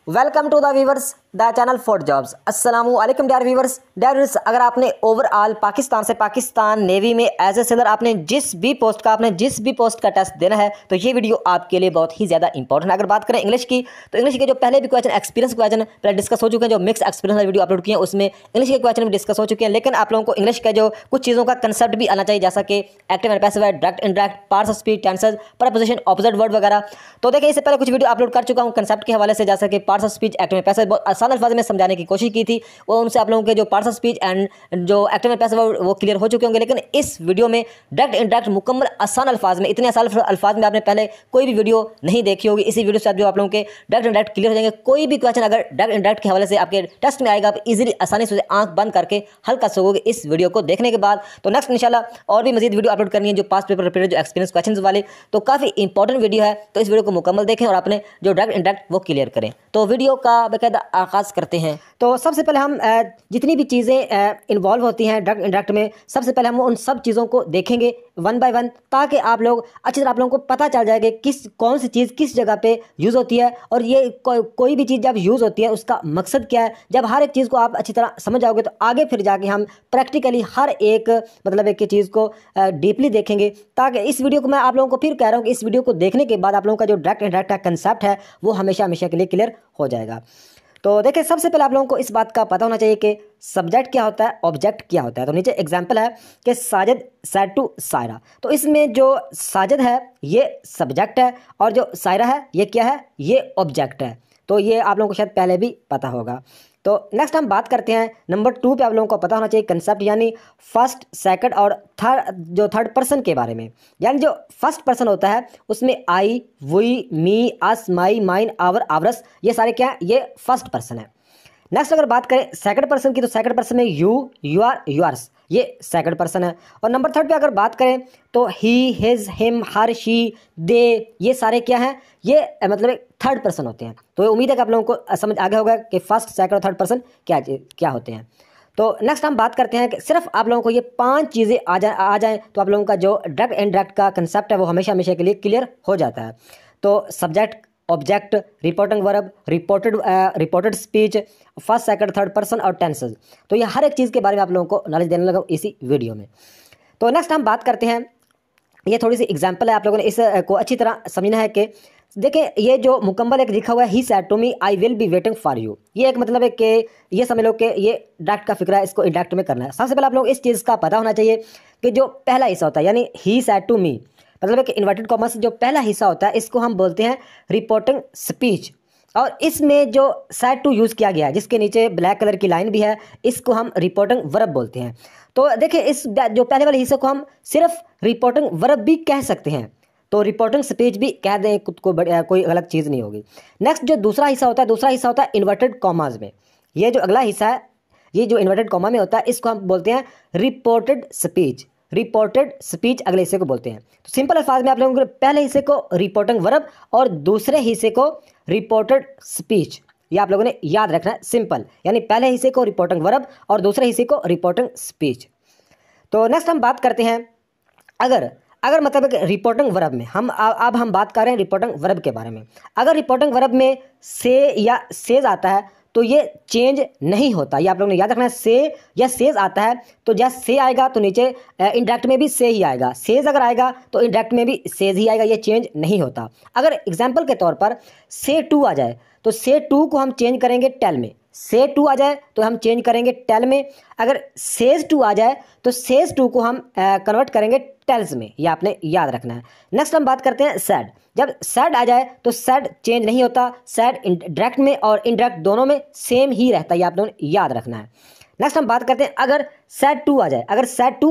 Welcome to the viewers the channel for jobs. अस्सलामु अलैकुम dear viewers. अगर आपने ओवरऑल पाकिस्तान से पाकिस्तान नेवी में एज ए सेलर आपने जिस भी पोस्ट का टेस्ट देना है तो ये वीडियो आपके लिए बहुत ही ज़्यादा इंपॉर्टेंट है। अगर बात करें इंग्लिश की तो इंग्लिश के जो पहले भी क्वेश्चन एक्सपीरियंस क्वेश्चन पहले डिस्कस हो चुके हैं, जो मिक्स एक्सपीरियंस वाली वीडियो अपलोड किए हैं उसमें इंग्लिश के क्वेश्चन भी डिस्कस हो चुके हैं, लेकिन आप लोगों को इंग्लिश के जो कुछ चीज़ों का कंसेप्ट भी आना चाहिए, जैसा कि active and passive, direct indirect, parts of speech, tenses, preposition, opposite word वगैरह। तो देखिए इससे पहले कुछ वीडियो अपलोड कर चुका हूँ कंसेप्ट के हवाले से, जैसा कि parts of speech, active and passive, बहुत आसान अल्फाज में समझाने की कोशिश की थी। वो उनसे आप लोगों के जो पार्ट्स ऑफ स्पीच एंड जो एक्टिव एंड पैसिव वो क्लियर हो चुके होंगे, लेकिन इस वीडियो में डायरेक्ट इनडायरेक्ट मुकम्मल आसान अल्फाज में, इतने आसान अल्फाज में आपने पहले कोई भी वीडियो नहीं देखी होगी। इसी वीडियो से आप जो आप लोगों के डायरेक्ट इनडायरेक्ट क्लियर हो जाएंगे। कोई भी क्वेश्चन अगर डायरेक्ट इनडायरेक्ट के हवाले से आपके टेस्ट में आएगा, आप इजीली आसानी से आंख बंद करके हल कर सकोगे इस वीडियो को देखने के बाद। तो नेक्स्ट इंशाल्लाह और भी मजीद वीडियो अपलोड करनी है जो पास्ट पेपर रिपीटेड, जो एक्सपीरियंस क्वेश्चन वाले, तो काफ़ी इंपॉर्टेंट वीडियो है। तो इस वीडियो को मुकम्मल देखें और अपने जो डायरेक्ट इनडायरेक्ट वो क्लियर करें। तो वीडियो का बाकायदा आगाज़ करते हैं। तो सबसे पहले हम जितनी भी चीज़ें इन्वॉल्व होती हैं डायरेक्ट इनडायरेक्ट में, सबसे पहले हम उन सब चीज़ों को देखेंगे वन बाय वन, ताकि आप लोग अच्छी तरह आप लोगों को पता चल जाएगा कि कौन सी चीज़ किस जगह पे यूज़ होती है, और ये कोई भी चीज़ जब यूज़ होती है उसका मकसद क्या है। जब हर एक चीज़ को आप अच्छी तरह समझ जाओगे तो आगे फिर जाके हम प्रैक्टिकली हर एक मतलब एक चीज़ को डीपली देखेंगे। ताकि इस वीडियो को मैं आप लोगों को फिर कह रहा हूँ कि इस वीडियो को देखने के बाद आप लोगों का जो डायरेक्ट इनडायरेक्ट का कंसेप्ट है वो हमेशा हमेशा के लिए क्लियर हो जाएगा। तो देखिए सबसे पहले आप लोगों को इस बात का पता होना चाहिए कि सब्जेक्ट क्या होता है, ऑब्जेक्ट क्या होता है। तो नीचे एग्जांपल है कि साजिद सेड टू सायरा। तो इसमें जो साजिद है ये सब्जेक्ट है और जो सायरा है ये क्या है, ये ऑब्जेक्ट है। तो ये आप लोगों को शायद पहले भी पता होगा। तो नेक्स्ट हम बात करते हैं नंबर 2 पे। आप लोगों को पता होना चाहिए कंसेप्ट, यानी फर्स्ट, सेकंड और थर्ड पर्सन के बारे में। यानी जो फर्स्ट पर्सन होता है उसमें I, we, me, us, my, mine, our, ours, ये सारे क्या है, ये फर्स्ट पर्सन है। नेक्स्ट अगर बात करें सेकंड पर्सन की तो सेकंड पर्सन में यू, यू आर, यूआर्स, ये सेकंड पर्सन है। और नंबर 3 पे अगर बात करें तो ही, हिज, हिम, हर, शी, दे, ये सारे क्या हैं, ये मतलब एक थर्ड पर्सन होते हैं। तो उम्मीद है कि आप लोगों को समझ आ गया होगा कि फर्स्ट, सेकंड और थर्ड पर्सन क्या होते हैं। तो नेक्स्ट हम बात करते हैं कि सिर्फ आप लोगों को ये 5 चीज़ें आ जाएं तो आप लोगों का जो डायरेक्ट इनडायरेक्ट का कंसेप्ट है वो हमेशा हमेशा के लिए क्लियर हो जाता है। तो subject, object, reporting verb, reported speech, first, second, third person और टेंसेस। तो ये हर एक चीज़ के बारे में आप लोगों को नॉलेज देने लगा इसी वीडियो में। तो नेक्स्ट हम बात करते हैं, ये थोड़ी सी एग्जांपल है, आप लोगों ने इस को अच्छी तरह समझना है कि देखिए ये जो मुकम्मल एक लिखा हुआ है, he said to me I will be waiting for you, ये एक मतलब है कि ये समझ लो कि ये डायरेक्ट का फिक्र है, इसको इनडायरेक्ट में करना है। सबसे पहले आप लोग इस चीज़ का पता होना चाहिए कि जो पहला हिस्सा होता है यानी ही सेड टू मी, मतलब है कि इन्वर्टेड कॉमा से जो पहला हिस्सा होता है इसको हम बोलते हैं रिपोर्टिंग स्पीच। और इसमें जो सेड टू यूज़ किया गया है जिसके नीचे ब्लैक कलर की लाइन भी है, इसको हम रिपोर्टिंग वर्ब बोलते हैं। तो देखिए इस जो पहले वाले हिस्से को हम सिर्फ रिपोर्टिंग वर्ब भी कह सकते हैं, तो रिपोर्टिंग स्पीच भी कह दें, खुद को कोई गलत चीज़ नहीं होगी। नेक्स्ट जो दूसरा हिस्सा होता है इन्वर्टेड कॉमाज में। ये जो अगला हिस्सा है, ये जो इन्वर्टेड कॉमा में होता है इसको हम बोलते हैं रिपोर्टेड स्पीच। रिपोर्टेड स्पीच अगले हिस्से को बोलते हैं। तो सिंपल अल्फाज में आप लोगों को पहले हिस्से को रिपोर्टिंग वर्ब और दूसरे हिस्से को रिपोर्टेड स्पीच, ये आप लोगों ने याद रखना है। सिंपल यानी पहले हिस्से को रिपोर्टिंग वर्ब और दूसरे हिस्से को रिपोर्टिंग स्पीच। तो नेक्स्ट हम बात करते हैं अगर मतलब रिपोर्टिंग वर्ब में अब हम बात कर रहे हैं रिपोर्टिंग वर्ब के बारे में। अगर रिपोर्टिंग वर्ब में से या सेज आता है तो ये चेंज नहीं होता, ये आप लोगों ने याद रखना है। से या सेज आता है तो जैसे से आएगा तो नीचे इनडायरेक्ट में भी से ही आएगा, सेज अगर आएगा तो इनडायरेक्ट में भी सेज ही आएगा, ये चेंज नहीं होता। अगर एग्जाम्पल के तौर पर से टू आ जाए तो से टू को हम चेंज करेंगे टेल में, से टू आ जाए तो हम चेंज करेंगे टेल में। अगर सेज टू आ जाए तो सेज टू को हम कन्वर्ट करेंगे टेल्स में, ये आपने याद रखना है। नेक्स्ट हम बात करते हैं सैड। जब सैड आ जाए तो सैड चेंज नहीं होता, सैड डायरेक्ट में और इनडायरेक्ट दोनों में सेम ही रहता है, ये आप लोगों ने याद रखना है। नेक्स्ट हम बात करते हैं अगर सैड टू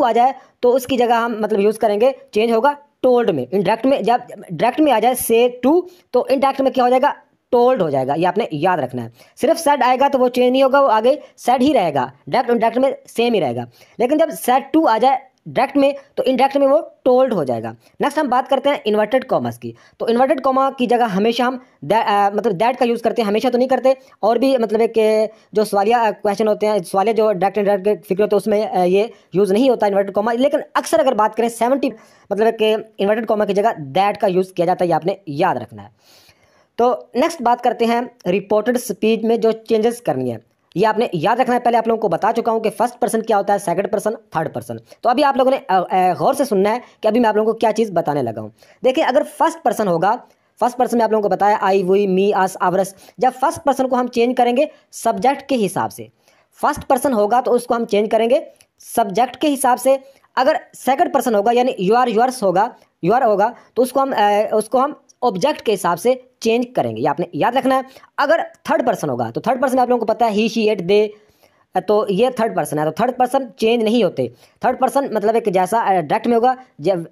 आ जाए तो उसकी जगह हम मतलब यूज़ करेंगे, चेंज होगा टोल्ड में। इनडायरेक्ट में जब डायरेक्ट में आ जाए से टू तो इनडायरेक्ट में क्या हो जाएगा, टोल्ड हो जाएगा, ये आपने याद रखना है। सिर्फ सेड आएगा तो वो चेंज नहीं होगा, वो आगे सेड ही रहेगा, डायरेक्ट इनडायरेक्ट में सेम ही रहेगा। लेकिन जब सेड टू आ जाए डायरेक्ट में तो इनडायरेक्ट में वो टोल्ड हो जाएगा। नेक्स्ट हम बात करते हैं इन्वर्टेड कॉमास की। तो इन्वर्टेड कॉमा की जगह हमेशा हम मतलब दैट का यूज़ करते हैं, हमेशा तो नहीं करते। और भी मतलब है कि जो सवालिया क्वेश्चन होते हैं, सवालिया जो डायरेक्ट इनडायरेक्ट के फिक्र होते हैं उसमें ये यूज़ नहीं होता इन्वर्टेड कॉमा। लेकिन अक्सर अगर बात करें 70 मतलब है कि इन्वर्टेड कॉमा की जगह दैट का यूज़ किया जाता है, ये आपने याद रखना है। तो नेक्स्ट बात करते हैं रिपोर्टेड स्पीच में जो चेंजेस करनी है, ये आपने याद रखना है। पहले आप लोगों को बता चुका हूं कि फर्स्ट पर्सन क्या होता है, सेकंड पर्सन, थर्ड पर्सन। तो अभी आप लोगों ने गौर से सुनना है कि अभी मैं आप लोगों को क्या चीज़ बताने लगा हूं। देखिए, अगर फर्स्ट पर्सन होगा, फर्स्ट पर्सन में आप लोगों को बताया आई, वी, मी, अस, आवरस। जब फर्स्ट पर्सन को हम चेंज करेंगे सब्जेक्ट के हिसाब से, फर्स्ट पर्सन होगा तो उसको हम चेंज करेंगे सब्जेक्ट के हिसाब से। अगर सेकंड पर्सन होगा यानी यू आर, यूअर्स होगा, यूअर होगा, तो उसको हम ऑब्जेक्ट के हिसाब से चेंज करेंगे, ये आपने याद रखना है। अगर थर्ड पर्सन होगा तो थर्ड पर्सन आप लोगों को पता है ही, शी, इट, दे, तो ये थर्ड पर्सन है। तो थर्ड पर्सन चेंज नहीं होते। थर्ड पर्सन मतलब एक जैसा डायरेक्ट में होगा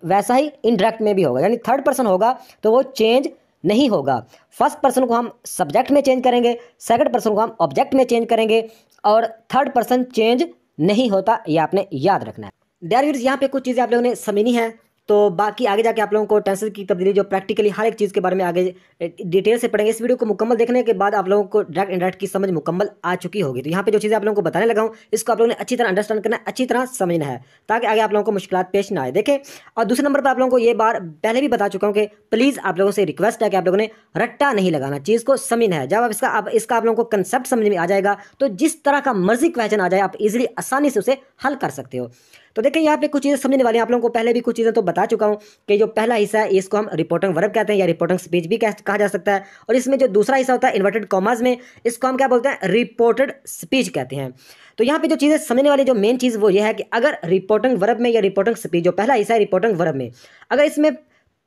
वैसा ही इनडायरेक्ट में भी होगा, यानी थर्ड पर्सन होगा तो वो चेंज नहीं होगा। फर्स्ट पर्सन को हम सब्जेक्ट में चेंज करेंगे, सेकंड पर्सन को हम ऑब्जेक्ट में चेंज करेंगे, और थर्ड पर्सन चेंज नहीं होता, ये आपने याद रखना है। डियर व्यूअर्स, यहाँ पे कुछ चीज़ें आप लोगों ने समझनी है, तो बाकी आगे जाके आप लोगों को टेंसेस की तब्दीली जो प्रैक्टिकली हर एक चीज़ के बारे में आगे डिटेल से पढ़ेंगे। इस वीडियो को मुकम्मल देखने के बाद आप लोगों को डायरेक्ट इनडायरेक्ट की समझ मुकम्मल आ चुकी होगी। तो यहाँ पे जो चीज़ें आप लोगों को बताने लगा हूँ, इसको आप लोगों ने अच्छी तरह अंडरस्टैंड करना है, अच्छी तरह समझना है, ताकि आगे आप लोगों को मुश्किलात पेश ना आए। देखें, और दूसरे नंबर पर आप लोगों को ये बार पहले भी बता चुका हूँ कि प्लीज़ आप लोगों से रिक्वेस्ट है कि आप लोगों ने रट्टा नहीं लगाना, चीज़ को समझना है। जब आप इसका आप लोगों को कंसेप्ट समझ में आ जाएगा तो जिस तरह का मर्जी क्वेश्चन आ जाए आप इजीली आसानी से उसे हल कर सकते हो। तो देखिए, यहाँ पे कुछ चीज़ें समझने वाली हैं। आप लोगों को पहले भी कुछ चीज़ें तो बता चुका हूँ कि जो पहला हिस्सा है इसको हम रिपोर्टिंग वर्ब कहते हैं, या रिपोर्टिंग स्पीच भी कहा जा सकता है। और इसमें जो दूसरा हिस्सा होता है इन्वर्टेड कॉमास में, इसको हम क्या बोलते हैं, रिपोर्टेड स्पीच कहते हैं। तो यहाँ पे जो चीज़ें समझने वाली जो मेन चीज़ वो ये है कि अगर रिपोर्टिंग वर्ब में या रिपोर्टिंग स्पीच, जो पहला हिस्सा है रिपोर्टिंग वर्ब में, अगर इसमें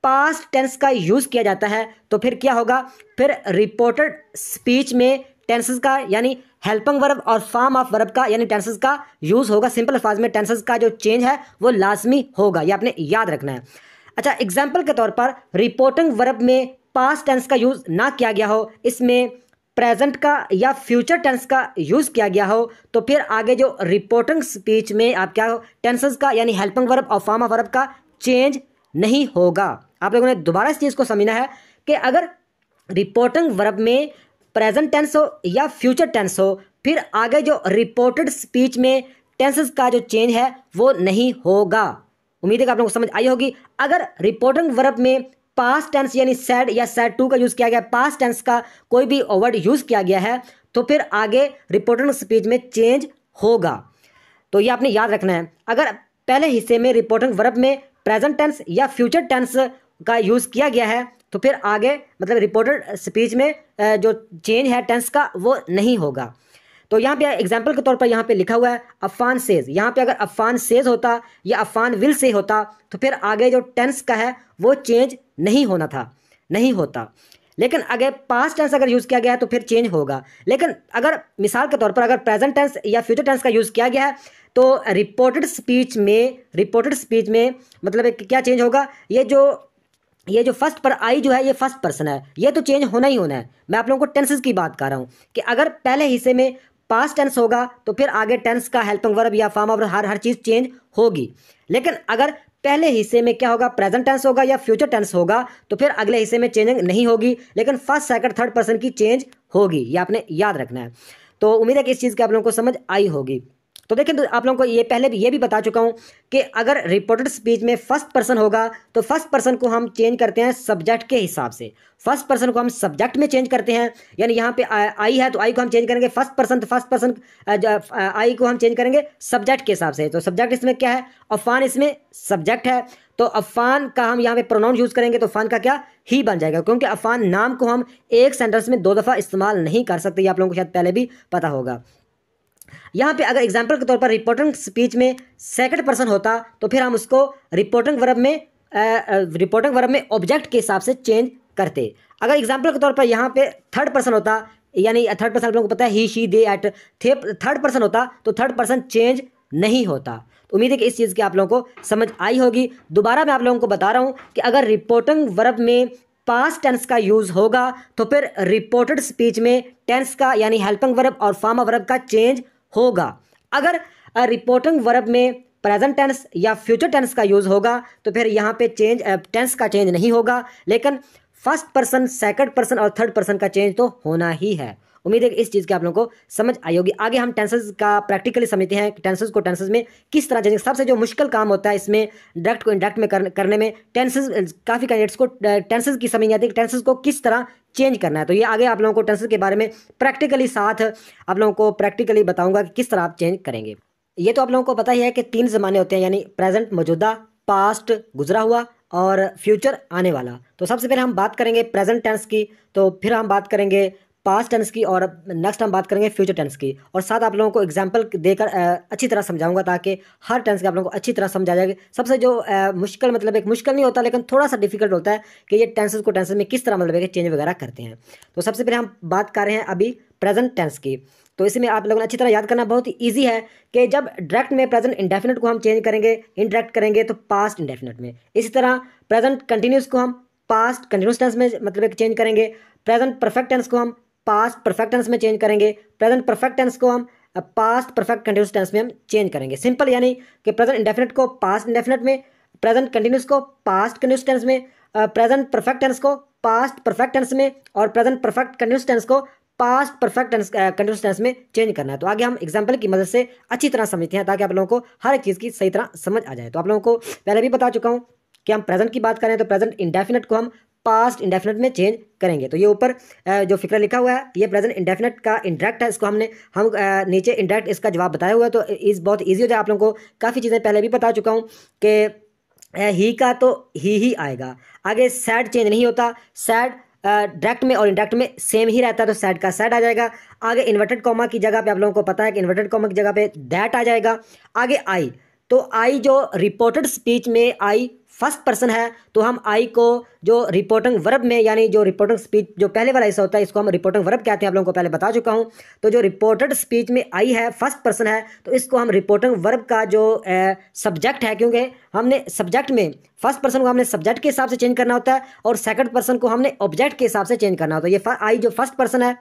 पास्ट टेंस का यूज़ किया जाता है तो फिर क्या होगा, फिर रिपोर्टेड स्पीच में टेंसेस का यानी हेल्पिंग वर्ब और फॉर्म ऑफ वर्ब का यानी टेंसेस का यूज़ होगा। सिंपल अल्फाज में टेंसेस का जो चेंज है वो लाजमी होगा, ये आपने याद रखना है। अच्छा, एग्जाम्पल के तौर पर रिपोर्टिंग वर्ब में पास्ट टेंस का यूज़ ना किया गया हो, इसमें प्रेजेंट का या फ्यूचर टेंस का यूज़ किया गया हो, तो फिर आगे जो रिपोर्टिंग स्पीच में आप क्या हो, टेंसेस का यानी हेल्पिंग वर्ब और फॉर्म ऑफ वर्ब का चेंज नहीं होगा। आप लोगों ने दोबारा इस चीज़ को समझना है कि अगर रिपोर्टिंग वर्ब में प्रेजेंट टेंस हो या फ्यूचर टेंस हो, फिर आगे जो रिपोर्टेड स्पीच में टेंसेस का जो चेंज है वो नहीं होगा। उम्मीद है कि आप लोगों को समझ आई होगी। अगर रिपोर्टिंग वर्ब में पास्ट टेंस यानी सैड या सैड टू का यूज़ किया गया, पास्ट टेंस का कोई भी वर्ड यूज़ किया गया है, तो फिर आगे रिपोर्टिंग स्पीच में चेंज होगा। तो ये आपने याद रखना है। अगर पहले हिस्से में रिपोर्टिंग वर्ब में प्रेजेंट टेंस या फ्यूचर टेंस का यूज़ किया गया है, तो फिर आगे मतलब रिपोर्टेड स्पीच में जो चेंज है टेंस का वो नहीं होगा। तो यहाँ पे एग्जांपल के तौर पर यहाँ पे लिखा हुआ है अफान सेज। यहाँ पे अगर अफान सेज होता या अफान विल से होता तो फिर आगे जो टेंस का है वो चेंज नहीं होना था, नहीं होता। लेकिन अगर पास्ट टेंस अगर यूज़ किया गया है तो फिर चेंज होगा। लेकिन अगर मिसाल के तौर पर अगर प्रेजेंट टेंस या फ्यूचर टेंस का यूज़ किया गया है तो रिपोर्टेड स्पीच में मतलब क्या चेंज होगा, ये जो फर्स्ट पर आई जो है ये फर्स्ट पर्सन है, ये तो चेंज होना ही होना है। मैं आप लोगों को टेंसेस की बात कर रहा हूँ कि अगर पहले हिस्से में पास्ट टेंस होगा तो फिर आगे टेंस का हेल्पिंग वर्ब या form of her cheese change होगी। लेकिन अगर पहले हिस्से में क्या होगा, प्रेजेंट टेंस होगा या फ्यूचर टेंस होगा, तो फिर अगले हिस्से में चेंजिंग नहीं होगी, लेकिन फर्स्ट सेकंड थर्ड पर्सन की चेंज होगी। ये आपने याद रखना है। तो उम्मीद है कि इस चीज़ की आप लोगों को समझ आई होगी। तो देखिए, तो आप लोगों को ये पहले भी ये भी बता चुका हूँ कि अगर रिपोर्टेड स्पीच में फर्स्ट पर्सन होगा तो फर्स्ट पर्सन को हम चेंज करते हैं सब्जेक्ट के हिसाब से। फर्स्ट पर्सन को हम सब्जेक्ट में चेंज करते हैं, यानी यहाँ पे आई है तो आई को हम चेंज करेंगे फर्स्ट पर्सन, तो फर्स्ट पर्सन आई को हम चेंज करेंगे सब्जेक्ट के हिसाब से। तो सब्जेक्ट इसमें क्या है, अफान इसमें सब्जेक्ट है, तो अफान का हम यहाँ पे प्रोनाउन यूज़ करेंगे तो अफान का क्या ही बन जाएगा, क्योंकि अफान नाम को हम एक सेंटेंस में 2 दफ़ा इस्तेमाल नहीं कर सकते। ये आप लोगों को शायद पहले भी पता होगा। यहाँ पे अगर एग्जाम्पल के तौर पर रिपोर्टिंग स्पीच में सेकंड पर्सन होता तो फिर हम उसको रिपोर्टिंग वर्ब में ऑब्जेक्ट के हिसाब से चेंज करते। अगर एग्जाम्पल के तौर पर यहाँ पे थर्ड पर्सन होता, यानी थर्ड पर्सन आप लोगों को पता है he, she, they, it, third person होता तो थर्ड पर्सन चेंज नहीं होता। तो उम्मीद है कि इस चीज़ की आप लोगों को समझ आई होगी। दोबारा मैं आप लोगों को बता रहा हूँ कि अगर रिपोर्टिंग वर्ब में पास्ट टेंस का यूज़ होगा तो फिर रिपोर्टेड स्पीच में टेंस का यानी हेल्पिंग वर्ब और फॉर्म ऑफ वर्ब का चेंज होगा। अगर रिपोर्टिंग वर्ब में प्रेजेंट टेंस या फ्यूचर टेंस का यूज़ होगा तो फिर यहाँ पे टेंस का चेंज नहीं होगा, लेकिन फर्स्ट पर्सन, सेकंड पर्सन और थर्ड पर्सन का चेंज तो होना ही है। उम्मीद है कि इस चीज़ की आप लोगों को समझ आई होगी। आगे हम टेंसेस का प्रैक्टिकली समझते हैं कि टेंसेस में किस तरह चेंज। सबसे जो मुश्किल काम होता है इसमें डायरेक्ट को इनडायरेक्ट में करने में, टेंसेस काफ़ी कैंडिडेट्स को टेंसेस की समझ नहीं आती कि टेंसेस को किस तरह चेंज करना है। तो ये आगे आप लोगों को टेंसेस के बारे में प्रैक्टिकली साथ आप लोगों को प्रैक्टिकली बताऊंगा कि किस तरह आप चेंज करेंगे। ये तो आप लोगों को पता ही है कि 3 ज़माने होते हैं, यानी प्रेजेंट मौजूदा, पास्ट गुजरा हुआ और फ्यूचर आने वाला। तो सबसे पहले हम बात करेंगे प्रेजेंट टेंस की, तो फिर हम बात करेंगे पास्ट टेंस की, और नेक्स्ट हम बात करेंगे फ्यूचर टेंस की। और साथ आप लोगों को एग्जांपल देकर अच्छी तरह समझाऊंगा ताकि हर टेंस के आप लोगों को अच्छी तरह समझा जाएगा। सबसे जो मुश्किल, मतलब एक मुश्किल नहीं होता लेकिन थोड़ा सा डिफिकल्ट होता है कि ये टेंसेस को टेंसेस में किस तरह मतलब है कि चेंज वगैरह करते हैं। तो सबसे पहले हम बात कर रहे हैं अभी प्रेजेंट टेंस की। तो इसमें आप लोगों ने अच्छी तरह याद करना बहुत ही ईजी है कि जब डायरेक्ट में प्रेजेंट इंडेफिनिट को हम चेंज करेंगे, इनडायरेक्ट करेंगे तो पास्ट इंडेफिनिट में। इसी तरह प्रेजेंट कंटिन्यूस को हम पास्ट कंटिन्यूस टेंस में मतलब एक चेंज करेंगे। प्रेजेंट परफेक्ट टेंस को हम पास्ट परफेक्ट टेंस में चेंज करेंगे। प्रेजेंट परफेक्ट टेंस को हम पास्ट परफेक्ट कंटिन्यूस टेंस में हम चेंज करेंगे। सिंपल, यानी कि प्रेजेंट इंडेफिनिट को पास्ट इंडेफिनिट में, प्रेजेंट कंटिन्यूस को पास्ट कंटिन्यूस टेंस में, प्रेजेंट परफेक्ट टेंस को पास्ट परफेक्ट टेंस में, और प्रेजेंट परफेक्ट कंटिन्यूस टेंस को past perfect tense continuous tense में चेंज करना है। तो आगे हम एग्जांपल की मदद से अच्छी तरह समझते हैं ताकि आप लोगों को हर एक चीज़ की सही तरह समझ आ जाए। तो आप लोगों को पहले भी बता चुका हूँ कि हम प्रेजेंट की बात करें तो प्रेजेंट इंडेफिनिट को हम पास्ट इंडेफिनिट में चेंज करेंगे। तो ये ऊपर जो फिक्र लिखा हुआ है ये प्रेजेंट इंडेफिनिट का इंडायरेक्ट है, इसको हम नीचे इंडायरेक्ट इसका जवाब बताया हुआ है। तो इस बहुत ईजी हो जाए, आप लोगों को काफ़ी चीज़ें पहले भी बता चुका हूँ कि ही का तो ही आएगा। आगे सैड चेंज नहीं होता, सैड डायरेक्ट में और इनडायरेक्ट में सेम ही रहता है, तो सैड का सैड आ जाएगा। आगे इन्वर्टेड कॉमा की जगह पे आप लोगों को पता है कि इन्वर्टेड कॉमा की जगह पे दैट आ जाएगा। आगे आई, तो आई जो रिपोर्टेड स्पीच में आई फर्स्ट पर्सन है, तो हम आई को जो रिपोर्टिंग वर्ब में, यानी जो रिपोर्टिंग स्पीच जो पहले वाला हिस्सा होता है इसको हम रिपोर्टिंग वर्ब कहते हैं, आप लोगों को पहले बता चुका हूं। तो जो रिपोर्टेड स्पीच में आई है फर्स्ट पर्सन है, तो इसको हम रिपोर्टिंग वर्ब का जो सब्जेक्ट है, क्योंकि हमने सब्जेक्ट में फर्स्ट पर्सन को हमने सब्जेक्ट के हिसाब से चेंज करना होता है और सेकंड पर्सन को हमने ऑब्जेक्ट के हिसाब से चेंज करना होता है। ये आई जो फर्स्ट पर्सन है,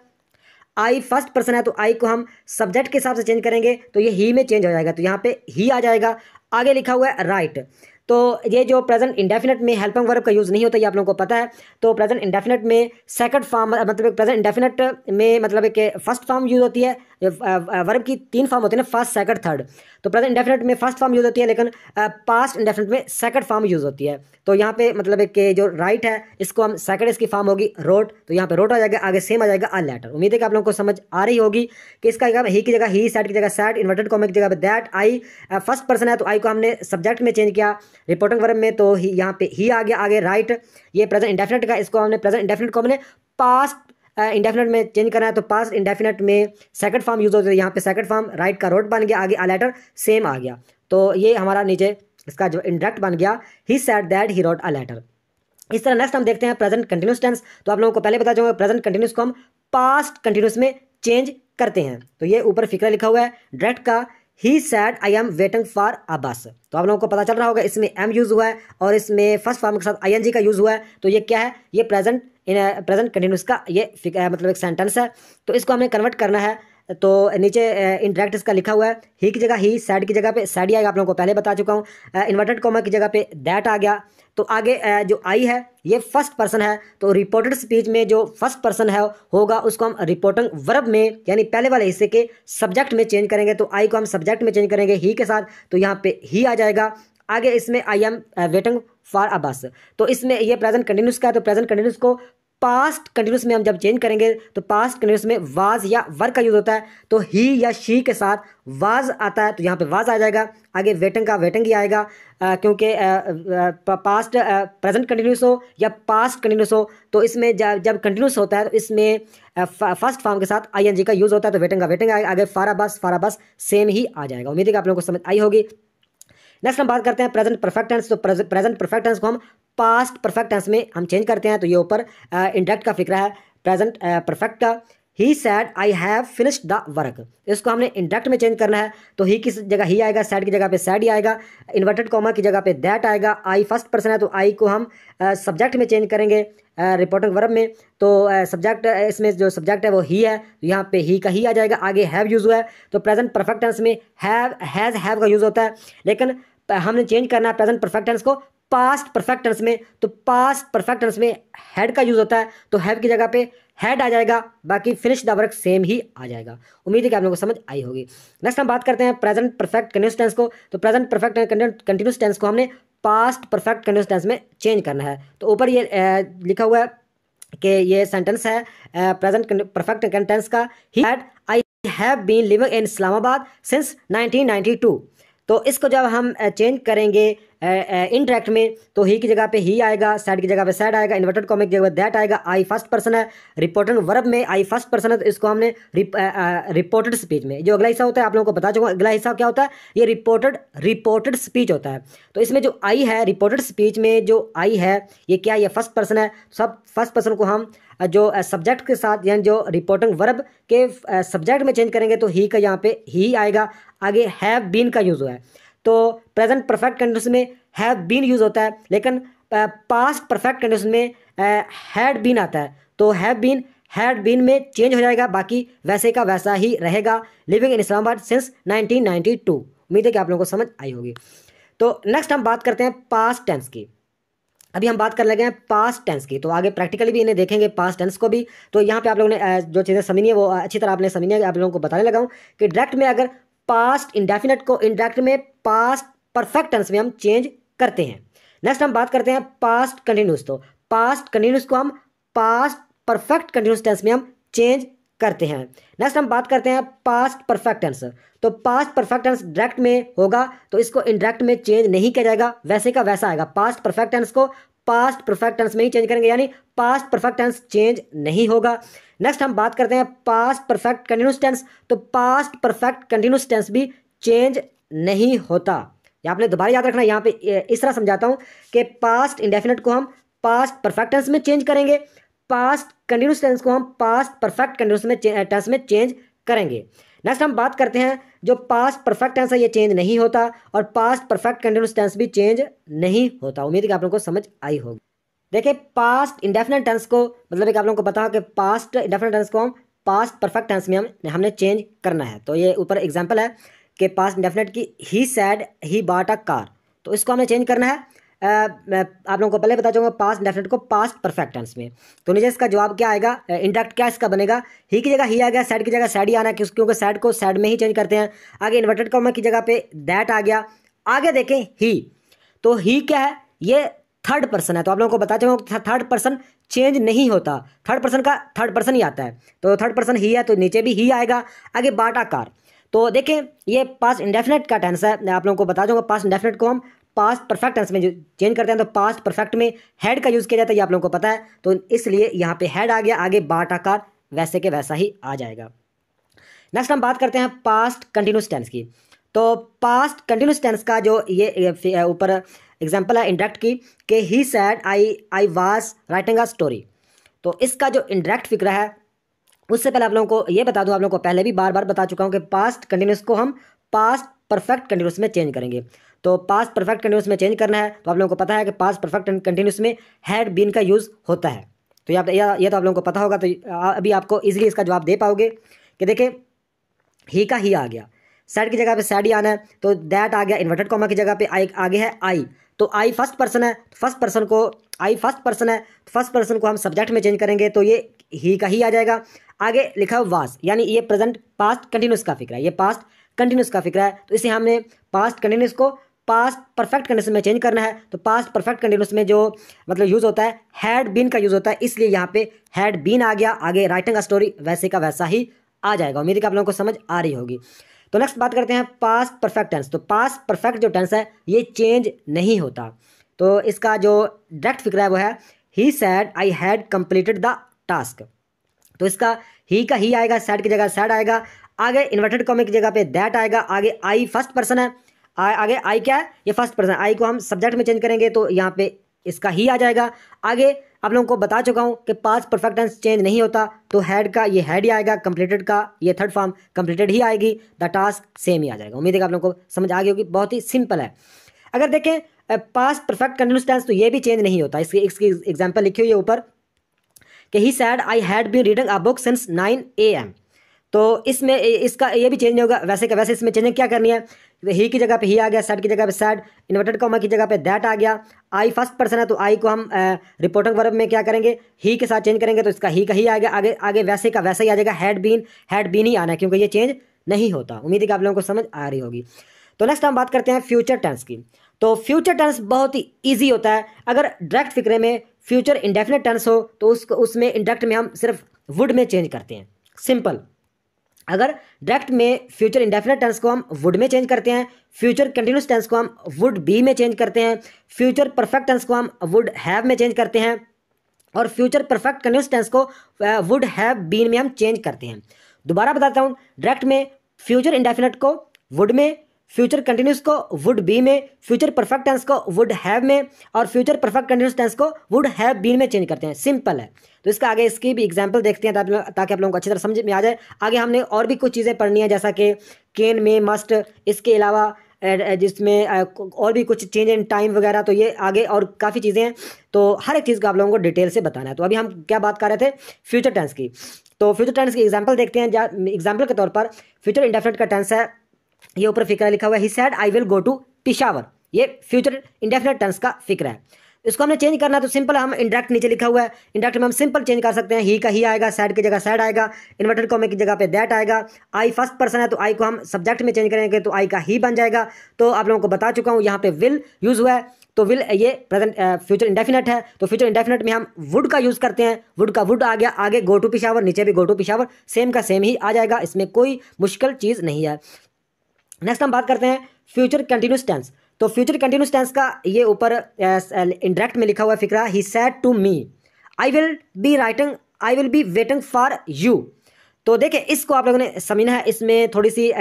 आई फर्स्ट पर्सन है, तो आई को हम सब्जेक्ट के हिसाब से चेंज करेंगे तो ये ही में चेंज हो जाएगा, तो यहाँ पे ही आ जाएगा। आगे लिखा हुआ है राइट, तो ये जो प्रेजेंट इंडेफिनिट में हेल्पिंग वर्ब का यूज़ नहीं होता, ये आप लोगों को पता है। तो प्रेजेंट इंडेफिनिट में सेकंड फॉर्म, मतलब प्रेजेंट इंडेफिनिट में मतलब कि फर्स्ट फॉर्म यूज़ होती है। वर्ब की 3 फॉर्म होती है ना, फर्स्ट सेकंड थर्ड। तो प्रेजेंट इंडेफिनिट में फर्स्ट फॉर्म यूज़ होती है, लेकिन पास्ट इंडेफिनिट में सेकंड फॉर्म यूज़ होती है। तो यहाँ पे मतलब कि जो राइट है इसको हम सेकंड, इसकी फॉर्म होगी रोट, तो यहाँ पे रोट आ जाएगा, आगे सेम आ जाएगा आ लेटर। उम्मीद है कि आप लोगों को समझ आ रही होगी कि इसका ही की जगह ही, सैड की जगह सैड, इन्वर्टेड कॉमा की जगह पे दैट। आई फर्स्ट पर्सन है तो आई को हमने सब्जेक्ट में चेंज किया रिपोर्टिंग वर्ब में, तो ही यहाँ पे ही आ गया। आगे राइट, ये प्रेजेंट इंडेफिनिट का, इसको हमने प्रेजेंट इंडेफिनिट को हमने पास्ट इंडेफिनिट में चेंज करना है, तो पास्ट इंडेफिनिट में सेकंड फॉर्म यूज होता है, यहाँ पे सेकंड फॉर्म राइट का रोट बन गया, आगे आ लेटर सेम आ गया। तो ये हमारा नीचे इसका जो इंडायरेक्ट बन गया he said that he wrote a letter. इस तरह नेक्स्ट हम देखते हैं प्रेजेंट कंटिन्यूस टेंस। तो आप लोगों को पहले बता दूंगा प्रेजेंट कंटिन्यूस को हम पास्ट कंटिन्यूस में चेंज करते हैं। तो ये ऊपर फिक्रा लिखा हुआ है डायरेक्ट का, he said I am waiting for a bus. तो आप लोगों को पता चल रहा होगा इसमें एम यूज हुआ है और इसमें फर्स्ट फॉर्म के साथ आईएनजी का यूज हुआ है। तो ये क्या है, ये प्रेजेंट कंटिन्यूस का ये मतलब एक सेंटेंस है। तो इसको हमें कन्वर्ट करना है, तो नीचे इंडायरेक्ट इसका लिखा हुआ है, ही की जगह ही, सैड की जगह पे सैड ही आएगा, आप लोगों को पहले बता चुका हूँ। इन्वर्टेड कॉमा की जगह पे दैट आ गया। तो आगे जो आई है ये फर्स्ट पर्सन है, तो रिपोर्टेड स्पीच में जो फर्स्ट पर्सन है होगा उसको हम रिपोर्टिंग वर्ब में, यानी पहले वाले हिस्से के सब्जेक्ट में चेंज करेंगे। तो आई को हम सब्जेक्ट में चेंज करेंगे ही के साथ, तो यहाँ पे ही आ जाएगा। आगे इसमें आई am waiting for a bus, तो इसमें ये प्रेजेंट कंटिन्यूस का है, तो प्रेजेंट कंटिन्यूस को पास्ट कंटिन्यूस में हम जब चेंज करेंगे तो पास्ट कंटिन्यूस में वाज या वर का यूज होता है, तो ही या शी के साथ वाज आता है, तो यहाँ पे वाज आ जाएगा। आगे वेटिंग का वेटिंग ही आएगा, क्योंकि पास्ट प्रेजेंट कंटिन्यूस हो या पास्ट कंटिन्यूस हो, तो इसमें जब कंटिन्यूस होता है तो इसमें फर्स्ट फॉर्म के साथ आईएनजी का यूज होता है, तो वेटिंग का वेटिंग आएगा। आगे फारा बस सेम ही आ जाएगा। उम्मीद है कि आप लोगों को समझ आई होगी। नेक्स्ट हम बात करते हैं प्रेजेंट परफेक्ट टेंस। तो प्रेजेंट परफेक्ट टेंस को हम पास्ट परफेक्ट टेंस में हम चेंज करते हैं। तो ये ऊपर इंडायरेक्ट का फिक्रा है प्रेजेंट परफेक्ट का, he said I have finished the work, इसको हमने इंडायरेक्ट में चेंज करना है। तो ही की जगह ही आएगा, सैड की जगह पे सैड ही आएगा, इन्वर्टेड कॉमा की जगह पे दैट आएगा। आई फर्स्ट पर्सन है तो आई को हम सब्जेक्ट में चेंज करेंगे रिपोर्टिंग वर्ब में। तो सब्जेक्ट इसमें जो सब्जेक्ट है वो ही है, तो यहाँ पे ही का ही आ जाएगा। आगे हैव यूज हुआ है, तो प्रेजेंट परफेक्ट टेंस में हैव हैज़ हैव का यूज होता है, लेकिन हमने चेंज करना है प्रेजेंट परफेक्ट टेंस को पास्ट परफेक्ट टेंस में। तो पास्ट परफेक्ट टेंस में हैड का यूज होता है, तो हैव की जगह पे हैड आ जाएगा, बाकी फिनिश द वर्क सेम ही आ जाएगा। उम्मीद है कि आप लोगों को समझ आई होगी। नेक्स्ट हम बात करते हैं प्रेजेंट परफेक्ट कंटिन्यूस टेंस को। तो प्रेजेंट परफेक्ट कंटिन्यूस टेंस को हमने पास्ट परफेक्ट कंटिन्यूस टेंस में चेंज करना है। तो ऊपर ये लिखा हुआ है कि ये सेंटेंस है प्रेजेंट परफेक्ट टेंस का, he had I have been living in Islamabad since 1992। तो इसको जब हम चेंज करेंगे इनडायरेक्ट में, तो ही की जगह पे ही आएगा, सैड की जगह पे सैड आएगा, इन्वर्टेड कॉमा की जगह पे दैट आएगा। आई फर्स्ट पर्सन है, रिपोर्टिंग वर्ब में आई फर्स्ट पर्सन है, तो इसको हमने रिपोर्टेड स्पीच में, जो अगला हिस्सा होता है आप लोगों को बता चुका हूं, अगला हिस्सा क्या होता है, ये रिपोर्टेड स्पीच होता है। तो इसमें जो आई है रिपोर्टेड स्पीच में जो आई है ये क्या है, ये फर्स्ट पर्सन है। सब फर्स्ट पर्सन को हम जो सब्जेक्ट के साथ यानी जो रिपोर्टिंग वर्ब के सब्जेक्ट में चेंज करेंगे तो ही का यहाँ पे ही आएगा, आगे हैव बीन का यूज़ हुआ है। तो प्रेजेंट परफेक्ट कंडीशन में हैव बीन यूज़ होता है, लेकिन पास्ट परफेक्ट कंडीशन में हैड बीन आता है, तो हैड बीन में चेंज हो जाएगा, बाकी वैसे का वैसा ही रहेगा। Living in Islamabad since 1992। उम्मीद है कि आप लोगों को समझ आई होगी। तो नेक्स्ट हम बात करते हैं पास्ट टेंस की। अभी हम बात कर लगे हैं पास्ट टेंस की, तो आगे प्रैक्टिकली भी इन्हें देखेंगे पास्ट टेंस को भी। तो यहाँ पे आप लोगों ने जो चीज़ें समझनी है वो अच्छी तरह आपने समझनी है। आप लोगों को बताने लगा हूँ कि डायरेक्ट में अगर पास्ट इंडेफिनिट को इनडायरेक्ट में पास्ट परफेक्ट टेंस में हम चेंज करते हैं। नेक्स्ट हम बात करते हैं पास्ट कंटिन्यूस। तो पास्ट कंटिन्यूस को हम पास्ट परफेक्ट कंटिन्यूस टेंस में हम चेंज करते हैं। नेक्स्ट हम बात करते हैं पास्ट परफेक्ट टेंस। तो पास्ट परफेक्ट टेंस डायरेक्ट में होगा तो इसको इनडायरेक्ट में चेंज नहीं किया जाएगा, वैसे का वैसा आएगा। पास्ट परफेक्ट टेंस को पास्ट परफेक्ट टेंस में ही चेंज करेंगे, यानी पास्ट परफेक्ट टेंस चेंज नहीं होगा। नेक्स्ट हम बात करते हैं पास्ट परफेक्ट कंटिन्यूस टेंस। तो पास्ट परफेक्ट कंटिन्यूस टेंस भी चेंज नहीं होता। ये आपने दोबारा याद रखना, यहाँ पे इस तरह समझाता हूँ कि पास्ट इंडेफिनिट को हम पास्ट परफेक्ट टेंस में चेंज करेंगे, पास्ट कंटिन्यूस टेंस को हम पास्ट परफेक्ट कंटिन्यूस में टेंस में चेंज करेंगे। नेक्स्ट हम बात करते हैं जो पास्ट परफेक्ट टेंस है ये चेंज नहीं होता, और पास्ट परफेक्ट कंटिन्यूस टेंस भी चेंज नहीं होता। उम्मीद है कि आप लोगों को समझ आई होगी। देखिए पास्ट इंडेफिनिट टेंस को मतलब कि आप लोगों को पता हो कि पास्ट इंडेफिनिट टेंस को हम पास्ट परफेक्ट टेंस में हमने चेंज करना है। तो ये ऊपर एग्जांपल है कि पास्ट इंडेफिनिट की he said he bought a car, तो इसको हमने चेंज करना है। मैं आप लोगों को पहले बता चाहूँगा पास्ट इंडेफिनिट को पास्ट परफेक्ट टेंस में। तो नीचे इसका जवाब क्या आएगा, इंडायरेक्ट क्या इसका बनेगा, ही की जगह ही आ गया, सैड की जगह सैड ही आना है, क्योंकि सैड को सैड में ही चेंज करते हैं। आगे इन्वर्टेड कॉमा की जगह पे दैट आ गया। आगे देखें ही, तो ही क्या है, ये थर्ड पर्सन है। तो आप लोगों को बता चाहूँगा थर्ड पर्सन चेंज नहीं होता, थर्ड पर्सन का थर्ड पर्सन ही आता है। तो थर्ड पर्सन ही है तो नीचे भी ही आएगा। आगे बाटा कार, तो देखें ये पास्ट इंडेफिनिट का टेंस है। मैं आप लोगों को बता दूंगा पास्ट इंडेफिनिट को हम पास्ट परफेक्ट टेंस में जो चेंज करते हैं तो पास्ट परफेक्ट में हैड का यूज़ किया जाता है, ये आप लोगों को पता है। तो इसलिए यहाँ पे हैड आ गया, आगे बाट आकार वैसे के वैसा ही आ जाएगा। नेक्स्ट हम बात करते हैं पास्ट कंटिन्यूस टेंस की। तो पास्ट कंटिन्यूस टेंस का जो ये ऊपर एग्जांपल है इंडायरेक्ट की कि he said I was writing a story. तो इसका जो इंडायरेक्ट फिक्र है उससे पहले आप लोगों को ये बता दूं, आप लोगों को पहले भी बार बार बता चुका हूं कि पास्ट कंटिन्यूस को हम पास्ट परफेक्ट कंटिन्यूस में चेंज करेंगे। तो पास्ट परफेक्ट कंटिन्यूस में चेंज करना है तो आप लोगों को पता है कि पास्ट परफेक्ट कंटिन्यूस में हैड बीन का यूज़ होता है। तो ये तो आप लोगों को पता होगा। तो अभी आपको इजीली इसका जवाब दे पाओगे कि देखिए ही का ही आ गया, सैड की जगह पे सैड ही आना है, तो दैट आ गया, इन्वर्टेड कॉमा की जगह पे आई आगे है आई। तो आई फर्स्ट पर्सन है, फर्स्ट पर्सन को आई फर्स्ट पर्सन है, फर्स्ट पर्सन को हम सब्जेक्ट में चेंज करेंगे तो ये ही का ही आ जाएगा। आगे लिखा हुआ वाज, यानी ये प्रेजेंट पास्ट कंटिन्यूस का फिक्र है, ये पास्ट कंटिन्यूस का फिक्र है। तो इसे हमने पास्ट कंटिन्यूस को पास्ट परफेक्ट कंडीशन में चेंज करना है। तो पास्ट परफेक्ट कंटिन्यूस में जो मतलब यूज़ होता है हैड बीन का यूज़ होता है, इसलिए यहाँ पे हैड बीन आ गया, आगे राइटिंग अ स्टोरी वैसे का वैसा ही आ जाएगा। उम्मीद है कि आप लोगों को समझ आ रही होगी। तो नेक्स्ट बात करते हैं पास्ट परफेक्ट टेंस। तो पास्ट परफेक्ट जो टेंस है ये चेंज नहीं होता। तो इसका जो डायरेक्ट फिक्र है वो है he said I had completed the task. तो इसका ही का ही आएगा, सैड की जगह सैड आएगा, आगे इन्वर्टेड कॉमा की जगह पे दैट आएगा, आगे आई फर्स्ट पर्सन है, आगे आई क्या है, ये फर्स्ट पर्सन, आई को हम सब्जेक्ट में चेंज करेंगे तो यहाँ पे इसका ही आ जाएगा। आगे आप लोगों को बता चुका हूँ कि पास्ट परफेक्ट टेंस चेंज नहीं होता, तो हैड का ये हैड ही आएगा, कंप्लीटेड का ये थर्ड फॉर्म कंप्लीटेड ही आएगी, द टास्क सेम ही आ जाएगा। उम्मीद है कि आप लोगों को समझ आ गई होगी, बहुत ही सिंपल है। अगर देखें पास्ट परफेक्ट कंटिन्यूस टेंस तो ये भी चेंज नहीं होता। इसकी एग्जाम्पल लिखी हुई है ऊपर कि he said I had been reading a book since 9 AM। तो इसमें इसका ये भी चेंज नहीं होगा, वैसे का वैसे इसमें चेंजिंग क्या करनी है, ही की जगह पे ही आ गया, सैड की जगह पे सैड, इन्वर्टेड कॉमा की जगह पे दैट आ गया, आई फर्स्ट पर्सन है तो आई को हम रिपोर्टिंग वर्ब में क्या करेंगे ही के साथ चेंज करेंगे तो इसका ही का ही आ गया, आगे आगे वैसे का वैसा ही आ जाएगा, हैड बीन ही आना है क्योंकि ये चेंज नहीं होता। उम्मीद है कि आप लोगों को समझ आ रही होगी। तो नेक्स्ट हम बात करते हैं फ्यूचर टेंस की। तो फ्यूचर टेंस बहुत ही ईजी होता है। अगर डायरेक्ट फिक्रे में फ्यूचर इंडेफिनेट टेंस हो तो उसमें इंडायरेक्ट में हम सिर्फ वुड में चेंज करते हैं, सिंपल। अगर डायरेक्ट में फ्यूचर इंडेफिनेट टेंस को हम वुड में चेंज करते हैं, फ्यूचर कंटिन्यूस टेंस को हम वुड बी में चेंज करते हैं, फ्यूचर परफेक्ट टेंस को हम वुड हैव में चेंज करते हैं, और फ्यूचर परफेक्ट कंटिन्यूस टेंस को वुड हैव बीन में हम चेंज करते हैं। दोबारा बताता हूँ, डायरेक्ट में फ्यूचर इंडेफिनेट को वुड में, फ्यूचर कंटिन्यूस को वुड बी में, फ्यूचर परफेक्ट टेंस को वुड हैव में, और फ्यूचर परफेक्ट कंटिन्यूस टेंस को वुड हैव बीन में चेंज करते हैं, सिंपल है। तो इसका आगे इसकी भी एग्जांपल देखते हैं ताकि आप लोगों को अच्छी तरह समझ में आ जाए। आगे हमने और भी कुछ चीज़ें पढ़नी है, जैसा कि कैन में, मस्ट, इसके अलावा जिसमें और भी कुछ चेंज इन टाइम वगैरह, तो ये आगे और काफ़ी चीज़ें हैं, तो हर एक चीज़ को आप लोगों को डिटेल से बताना है। तो अभी हम क्या बात कर रहे थे, फ्यूचर टेंस की। तो फ्यूचर टेंस की एग्जांपल देखते हैं। एग्जांपल के तौर पर फ्यूचर इंडेफिनिट का टेंस है, ये ऊपर फिक्रा लिखा हुआ है, he said I will go to Peshawar. ये फ्यूचर इंडेफिनिट टेंस का फिक्र है। इसको हमने चेंज करना है तो सिंपल, हम इंडायरेक्ट नीचे लिखा हुआ है, इंडायरेक्ट में हम सिंपल चेंज कर सकते हैं। ही का ही आएगा, सैड की जगह सैड आएगा, इन्वर्टेड कॉमा की जगह पे दैट आएगा। आई फर्स्ट पर्सन है तो आई को हम सब्जेक्ट में चेंज करेंगे तो आई का ही बन जाएगा। तो आप लोगों को बता चुका हूँ, यहाँ पे विल यूज़ हुआ है, तो विल ये प्रेजेंट फ्यूचर इंडेफिनेट है, तो फ्यूचर इंडेफिनेट में हम वुड का यूज़ करते हैं। वुड का वुड आ गया, आगे गो टू पिशावर, नीचे भी गो टू पिशावर, सेम का सेम ही आ जाएगा, इसमें कोई मुश्किल चीज़ नहीं है। नेक्स्ट हम बात करते हैं फ्यूचर कंटिन्यूस टेंस। तो फ्यूचर कंटिन्यूस टेंस का ये ऊपर इंडायरेक्ट में लिखा हुआ फिक्रा, he said to me I will be waiting for you. तो देखिए, इसको आप लोगों ने समझना है। इसमें थोड़ी सी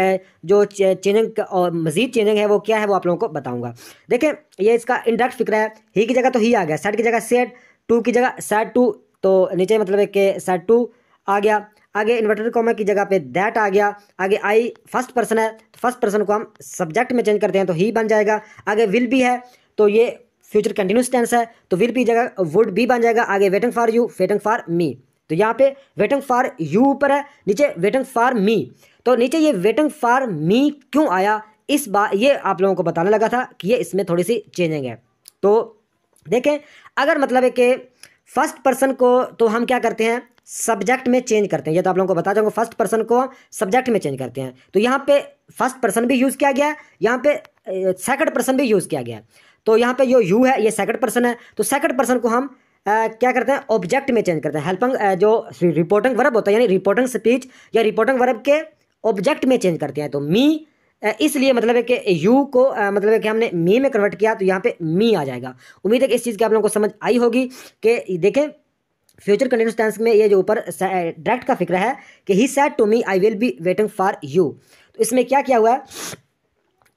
जो चेंजिंग और मजीद चेंजिंग है वो क्या है वो आप लोगों को बताऊंगा। देखिए, ये इसका इंडायरेक्ट फिक्रा है, ही की जगह तो ही आ गया, सेड की जगह सेड, टू की जगह सेड टू, तो नीचे मतलब है कि सेड टू आ गया, आगे इन्वर्टेड कॉमा की जगह पे दैट आ गया, आगे आई फर्स्ट पर्सन है, फर्स्ट पर्सन को हम सब्जेक्ट में चेंज करते हैं तो ही बन जाएगा, आगे विल बी है तो ये फ्यूचर कंटिन्यूस टेंस है तो विल बी जगह वुड बी बन जाएगा, आगे waiting for you, waiting for me. तो यहाँ पे वेटिंग फॉर यू ऊपर है, नीचे वेटिंग फॉर मी। तो नीचे ये वेटिंग फॉर मी क्यों आया, इस बार ये आप लोगों को बताने लगा था कि ये इसमें थोड़ी सी चेंजिंग है। तो देखें, अगर मतलब है कि फर्स्ट पर्सन को तो हम क्या करते हैं, सब्जेक्ट में चेंज करते हैं, ये तो आप लोगों को बता दूंगा, फर्स्ट पर्सन को सब्जेक्ट में चेंज करते हैं। तो यहाँ पे फर्स्ट पर्सन भी यूज़ किया गया है, यहाँ पे सेकंड पर्सन भी यूज़ किया गया है। तो यहाँ पे जो यू है ये सेकंड पर्सन है, तो सेकंड पर्सन को हम क्या करते हैं, ऑब्जेक्ट में चेंज करते हैं। हेल्पिंग जो रिपोर्टिंग वर्ब होता है, यानी रिपोर्टिंग स्पीच या रिपोर्टिंग वर्ब के ऑब्जेक्ट में चेंज करते हैं। तो मी, इसलिए मतलब है कि यू को मतलब है कि हमने मी में कन्वर्ट किया तो यहाँ पे मी आ जाएगा। उम्मीद है कि इस चीज़ की आप लोगों को समझ आई होगी कि देखें, फ्यूचर कंटिन्यूस टेंस में ये जो ऊपर डायरेक्ट का फिक्र है कि he said to me I will be waiting for you. तो इसमें क्या किया हुआ है,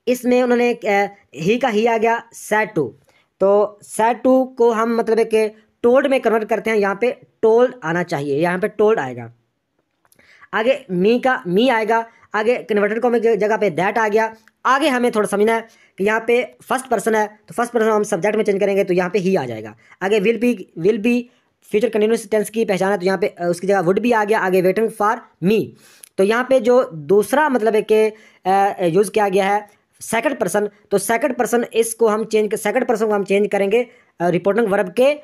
इसमें उन्होंने ही का ही आ गया, सेड टू, तो सेड टू को हम मतलब है कि टोल्ड में कन्वर्ट करते हैं, यहाँ पे टोल्ड आना चाहिए, यहाँ पे टोल्ड आएगा, आगे मी का मी आएगा, आगे कन्वर्टेड कॉमा की जगह पे दैट आ गया। आगे हमें थोड़ा समझना है कि यहाँ पे फर्स्ट पर्सन है तो फर्स्ट पर्सन हम सब्जेक्ट में चेंज करेंगे तो यहाँ पे ही आ जाएगा, आगे will be future continuous tense की पहचान है तो यहाँ पे उसकी जगह वुड भी आ गया, आगे वेटिंग फॉर मी। तो यहाँ पे जो दूसरा मतलब है कि यूज़ किया गया है सेकंड पर्सन, तो सेकंड पर्सन इसको हम सेकंड पर्सन को हम चेंज करेंगे रिपोर्टिंग वर्ब के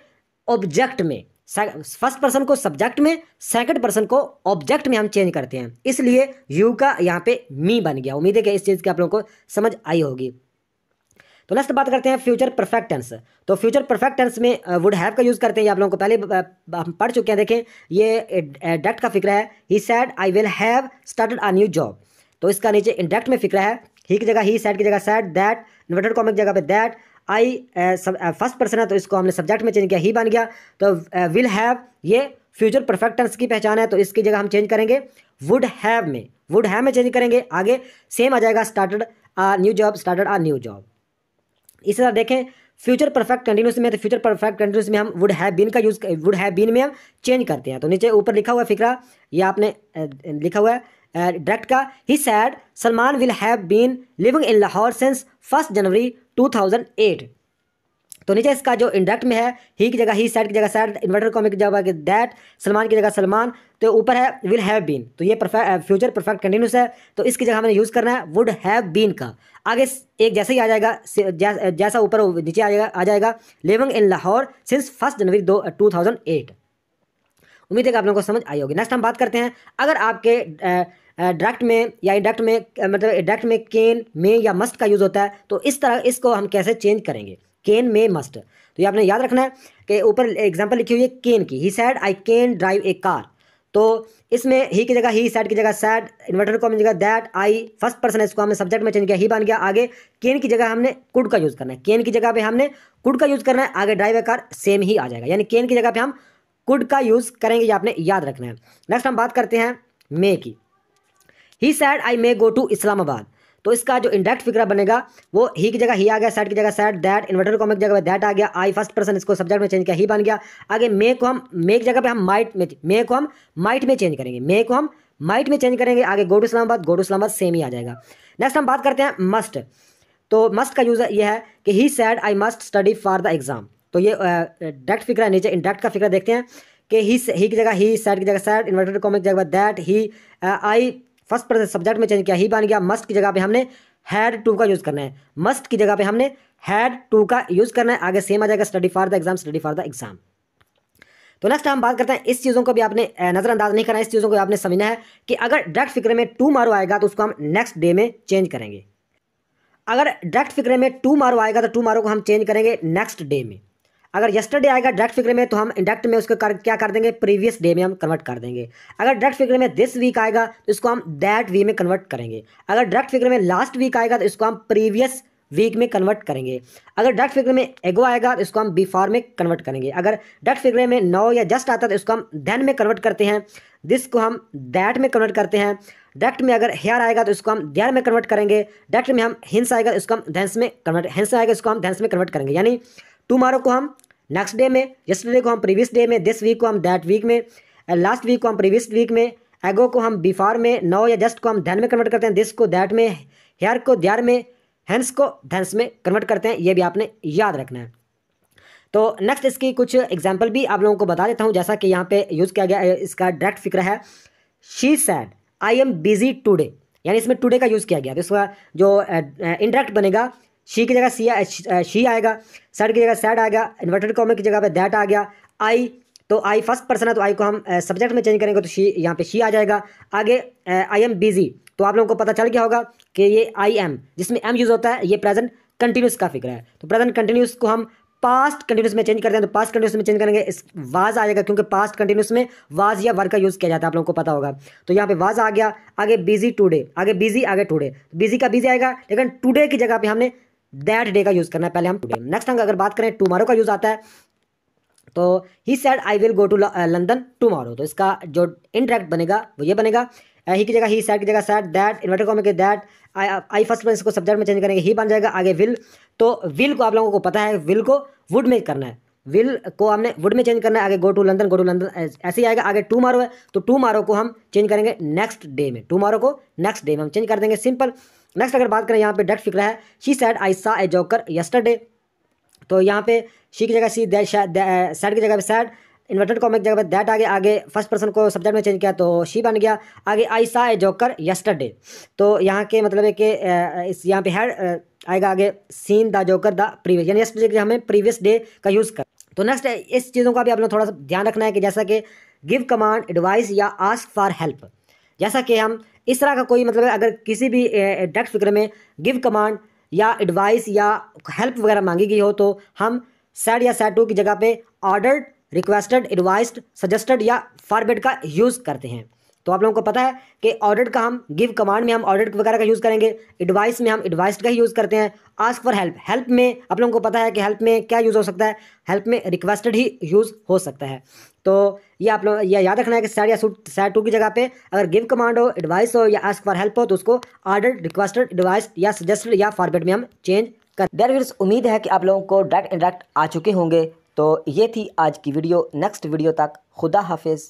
ऑब्जेक्ट में। फर्स्ट पर्सन को सब्जेक्ट में, सेकंड पर्सन को ऑब्जेक्ट में हम चेंज करते हैं, इसलिए यू का यहाँ पे मी बन गया। उम्मीद है कि इस चीज़ की आप लोगों को समझ आई होगी। तो नेक्स्ट बात करते हैं फ्यूचर परफेक्ट टेंस। तो फ्यूचर परफेक्ट टेंस में वुड हैव का यूज़ करते हैं, ये आप लोगों को पहले हम पढ़ चुके हैं। देखें, ये डायरेक्ट का फिक्र है, he said I will have started a new job. तो इसका नीचे इंडायरेक्ट में फिक्र है, ही की जगह ही, सेड की जगह सेड, दैट इन्वर्टेड कॉमा की जगह पे दैट, आई फर्स्ट पर्सन है तो इसको हमने सब्जेक्ट में चेंज किया, ही बन गया। तो विल हैव ये फ्यूचर परफेक्ट टेंस की पहचान है तो इसकी जगह हम चेंज करेंगे वुड हैव में, वुड हैव में चेंज करेंगे, आगे सेम आ जाएगा, started a new job, started a new job. इसी तरह देखें फ्यूचर परफेक्ट कंटिन्यूस में, तो फ्यूचर परफेक्ट कंटिन्यूस में हम वुड हैव बीन का यूज़, वुड हैव बीन में हम चेंज करते हैं। तो नीचे ऊपर लिखा हुआ फिक्रा, ये आपने लिखा हुआ है डायरेक्ट का, he said Salman will have been living in Lahore since 1 January 2008। तो नीचे इसका जो इंडायरेक्ट में है, ही की जगह ही, सेड की जगह सेड, इन्वर्टेड कॉमा की जगह दैट, सलमान की जगह सलमान, तो ऊपर है विल हैव बीन, तो ये फ्यूचर परफेक्ट कंटिन्यूस है तो इसकी जगह हमें यूज़ करना है वुड हैव बीन का। आगे एक जैसे ही आ जाएगा, जैसा ऊपर नीचे आ जाएगा living in Lahore since 1 January 2008। उम्मीद है कि आप लोगों को समझ आई होगी। नेक्स्ट हम बात करते हैं, अगर आपके डायरेक्ट में या इंडायरेक्ट में मतलब डायरेक्ट में कैन में या मस्ट का यूज़ होता है तो इस तरह इसको हम कैसे चेंज करेंगे। Can, may, must. तो ये आपने याद रखना है कि ऊपर एग्जाम्पल लिखी हुई है कैन की। He said I can drive a car. तो इसमें ही की जगह ही, सैड की जगह सैड, इन्वर्टेड कॉमा की जगह दैट, आई फर्स्ट पर्सन है, इसको हमने सब्जेक्ट में चेंज किया, ही बन गया। आगे कैन की जगह हमने कुड का यूज़ करना है, कैन की जगह पे हमने कुड का यूज़ करना है। आगे ड्राइव ए कार सेम ही आ जाएगा, यानी कैन की जगह पे हम कुड का यूज़ करेंगे, ये आपने याद रखना है। नेक्स्ट हम बात करते हैं मे की। He said I may go to Islamabad. तो इसका जो इंडायरेक्ट फिक्रा बनेगा वो ही की जगह ही आ गया, सैड की जगह सैड, दैट इन्वर्टेड कॉमा की जगह दैट आ गया, आई फर्स्ट पर्सन, इसको सब्जेक्ट में चेंज किया, ही बन गया। आगे मे को हम, मे की जगह पे हम माइट में, मे को हम माइट में चेंज करेंगे, मे को हम माइट में चेंज करेंगे। आगे गो टू इस्लामाबाद सेम ही आ जाएगा। नेक्स्ट हम बात करते हैं मस्ट। तो मस्ट का यूज़ ये है कि he said I must study for the exam. तो ये डायरेक्ट फिक्रा है। नीचे इंडायरेक्ट का फिक्रा देखते हैं कि ही की जगह ही, सैड की जगह सैड, इन्वर्टेड कॉमा की जगह that, he, I first person subject में चेंज किया, ही बन गया। मस्ट की जगह पे हमने हैड टू का यूज़ करना है, मस्ट की जगह पे हमने हैड टू का यूज़ करना है। आगे सेम आ जाएगा, study for the exam, study for the exam. तो नेक्स्ट हम बात करते हैं, इस चीज़ों को भी आपने नज़रअंदाज नहीं करना है, इस चीज़ों को आपने समझना है कि अगर डायरेक्ट फिक्रे में टू मारो आएगा तो उसको हम नेक्स्ट डे में चेंज करेंगे। अगर डायरेक्ट फिक्रे में टू मारो आएगा तो टू मारो को हम चेंज करेंगे नेक्स्ट डे में। अगर यस्टरडे आएगा डायरेक्ट फिक्रे में तो हम इंडायरेक्ट में उसको क्या कर देंगे, प्रीवियस डे में हम कन्वर्ट कर देंगे। अगर डायरेक्ट फिक्रे में दिस वीक आएगा तो इसको हम दैट वीक में कन्वर्ट करेंगे। अगर डायरेक्ट फिक्रे में लास्ट वीक आएगा तो इसको हम प्रीवियस वीक में कन्वर्ट करेंगे। अगर डायरेक्ट फिक्रे में एगो आएगा तो इसको हम बिफोर में कन्वर्ट करेंगे। अगर डायरेक्ट फिक्रे में नो या जस्ट आता है तो इसको हम देन में कन्वर्ट करते हैं, दिस को हम दैट में कन्वर्ट करते हैं। डायरेक्ट में अगर हेयर आएगा तो इसको हम देयर में कन्वर्ट करेंगे। डायरेक्ट में हम हिंस आएगा तो इसको हम धेंस में कन्वर्ट, हिंस आएगा इसको हम धेंस में कन्वर्ट करेंगे। यानी टुमारो को हम नेक्स्ट डे में, यस्टरडे को हम प्रीवियस डे में, दिस वीक को हम दैट वीक में, लास्ट वीक को हम प्रीवियस वीक में, एगो को हम बिफोर में, नो या जस्ट को हम देन में कन्वर्ट करते हैं, दिस को दैट में, हेयर को देयर में, हेंस को धेंस में कन्वर्ट करते हैं। ये भी आपने याद रखना है। तो नेक्स्ट इसकी कुछ एग्जाम्पल भी आप लोगों को बता देता हूँ। जैसा कि यहाँ पे यूज़ किया गया, इसका डायरेक्ट फिक्र है she said I am busy today, यानी इसमें टुडे का यूज़ किया गया। तो इसका जो इंडायरेक्ट बनेगा, शी की जगह शी आएगा, सैड की जगह सैड आएगा, इन्वर्टेड कॉमा की जगह पे दैट आ गया। आई, तो आई फर्स्ट पर्सन है तो आई को हम सब्जेक्ट में चेंज करेंगे तो शी, यहाँ पे शी आ जाएगा। आगे आई एम बिजी, तो आप लोगों को पता चल गया होगा कि ये आई एम, जिसमें एम यूज़ होता है, ये प्रेजेंट कंटिन्यूस का फिक्र है। तो प्रेजेंट कंटिन्यूस को हम पास्ट कंटिन्यूस में चेंज करते हैं, तो पास्ट कंटिन्यूस में चेंज करेंगे, इस वाज आ जाएगा, क्योंकि पास्ट कंटिन्यूस में वाज या वर्क का यूज़ किया जाता है, आप लोगों को पता होगा। तो यहाँ पे वाज आ गया। आगे बिजी टुडे, आगे बिजी, आगे टुडे, बिजी का बिजी आएगा, लेकिन टुडे की जगह पे हमने दैट डे का यूज़ करना है, पहले हम टुडे। नेक्स्ट हम अगर बात करें टुमारो का यूज़ आता है, तो he said I will go to London tomorrow. तो इसका जो इनडायरेक्ट बनेगा वो ये बनेगा, ही की जगह ही, सैड की जगह सैड, दैट इन्वर्टेड कॉमा के दैट, आई फर्स्ट पर्सन को सब्जेक्ट में चेंज करेंगे, ही बन जाएगा। आगे विल, तो विल को आप लोगों को पता है, विल को वुड में करना है, विल को हमने वुड में चेंज करना है। आगे गो टू लंदन ऐसे ही आएगा। आगे टुमारो है तो टुमारो को हम चेंज करेंगे नेक्स्ट डे में, टुमारो को नेक्स्ट डे में हम चेंज कर देंगे, सिंपल। नेक्स्ट अगर बात करें, यहाँ पे डायरेक्ट फिक्र है शी सैड आई सा ए जोकर यस्टरडे। तो यहाँ पे शी की जगह सी, सैड की जगह पे सैड, इन्वर्टेड कॉमा की जगह पे दैट आगे फर्स्ट पर्सन को सब्जेक्ट में चेंज किया तो शी बन गया। आगे आई सा ए जोकर यस्टरडे, तो यहाँ के मतलब है कि इस यहाँ पे हैड आएगा। आगे seen the joker the previous, यानी यस्टरडे के हमें प्रीवियस डे का यूज़ कर। तो नेक्स्ट इस चीज़ों का भी आप लोग थोड़ा सा ध्यान रखना है कि जैसा कि गिव कमांड, एडवाइस या आस्क फॉर हेल्प, जैसा कि हम इस तरह का कोई मतलब अगर किसी भी डायरेक्ट फिक्र में गिव कमांड या एडवाइस या हेल्प वगैरह मांगी गई हो तो हम सैड या सैड टू की जगह पे ऑर्डर्ड, रिक्वेस्टेड, एडवाइस्ड, सजेस्टेड या फॉरबिड का यूज़ करते हैं। तो आप लोगों को पता है कि ऑर्डर्ड का हम गिव कमांड में हम ऑर्डर्ड वगैरह का यूज़ करेंगे, एडवाइस में हम एडवाइस्ड का ही यूज़ करते हैं। आस्क फॉर हेल्प, हेल्प में आप लोगों को पता है कि हेल्प में क्या यूज़ हो सकता है, हेल्प में रिक्वेस्टेड ही यूज़ हो सकता है। तो ये आप लोग ये याद रखना है कि सैड या सैड टू की जगह पे अगर गिव कमांड हो, एडवाइस हो या आस्क फॉर हेल्प हो तो उसको ऑर्डर्ड, रिक्वेस्टेड, एडवाइस्ड या सजेस्टेड या फॉरबिड में हम चेंज कर। देयर व्यूअर्स, उम्मीद है कि आप लोगों को डायरेक्ट इंडायरेक्ट आ चुके होंगे। तो ये थी आज की वीडियो। नेक्स्ट वीडियो तक खुदा हाफिज़।